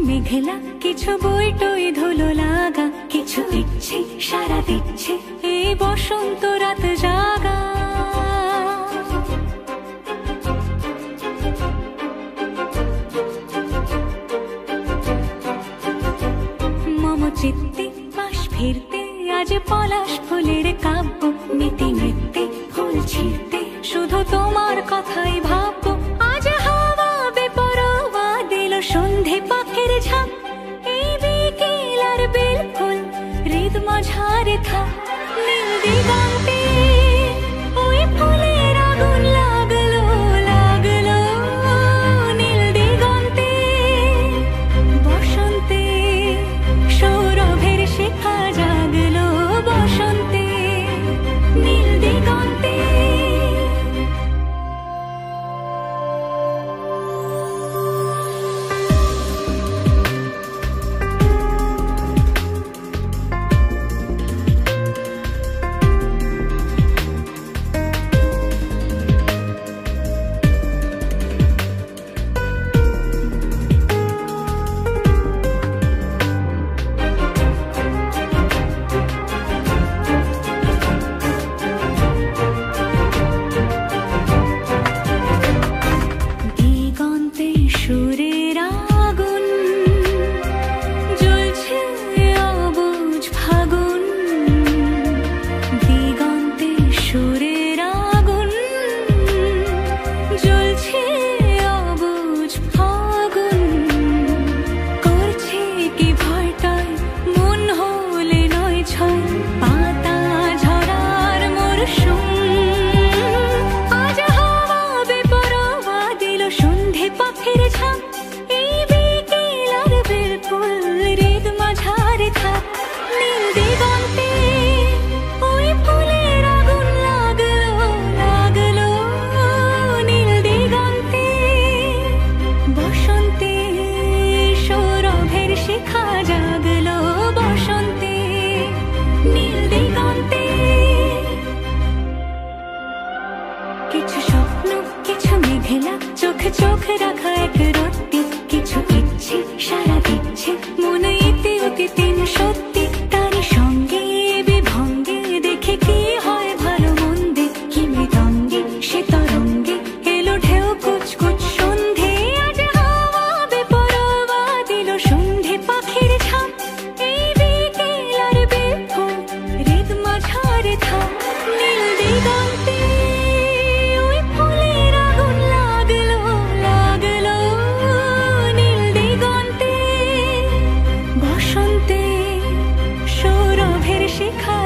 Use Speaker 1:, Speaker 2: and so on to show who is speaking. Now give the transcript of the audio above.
Speaker 1: মেঘলা, কিছু বইটই ধুলো লাগা, কিছু ইচ্ছে সারা দিচ্ছে এই বসন্ত রাত জাগা। মম চিত্তে পাশ ফিরতে আজ পলাশ ফুলের কাব্য, নীতি নৃত্যে ফুল ছিঁড়তে শুধু তোমার কথাই ভাববো। আজ হাওয়া বেপরোয়া দিল সন্ধে পাখির ঝাঁক, এই বিকেল আর বেল ফুল হৃদ মাঝারে থাক। নীল দিগন্তে ওই ফুলের আগুন লাগলো লাগলো, নীল দিগন্তে বসন্তে সৌরভের শিখা জাগলো, বসন্তে নীল দিগন্তে। সুরের আগুন জ্বলছে অবুঝ ফাগুন, দিগন্তে সুরের আগুন জ্বলছে অবুঝ ফাগুন। করছে কি ভয়টায় মন হলে নয় ছয়, পাতা ঝরার মরশুম। আজ হাওয়া বেপরোয়া দিল সন্ধে পাখির ঝাঁক, এই বিকেল আর বেল ফুল হৃদ মাঝারে থাক। নীল দিগন্তে ওই ফুলের আগুন লাগলো লাগলো, নীল দিগন্তে বসন্তে সৌরভের শিখা জাগলো, বসন্তে নীল দিগন্তে। কিছু স্বপ্ন, কিছু মেঘলা, চোখে চোখ রাখা এক রত্তি, কিছু ইচ্ছে সারা দিচ্ছে মন ইতি অতি তিন সত্যি। তারই সঙ্গে বিভঙ্গে দেখে কি হয় ভালো মন্দে, কি মৃদঙ্গে সে তরঙ্গে এলো ঢেউ কুচকুচ সন্ধে। আজ হাওয়া বেপরোয়া দিল সন্ধে পাখির ঝাঁক, এই বিকেল আর বেল ফুল হৃদ মাঝারে থাক। নীল দিগন্তে ওই ফুলের আগুন লাগলো লাগলো, নীল দিগন্তে বসন্তে সৌরভের শিখা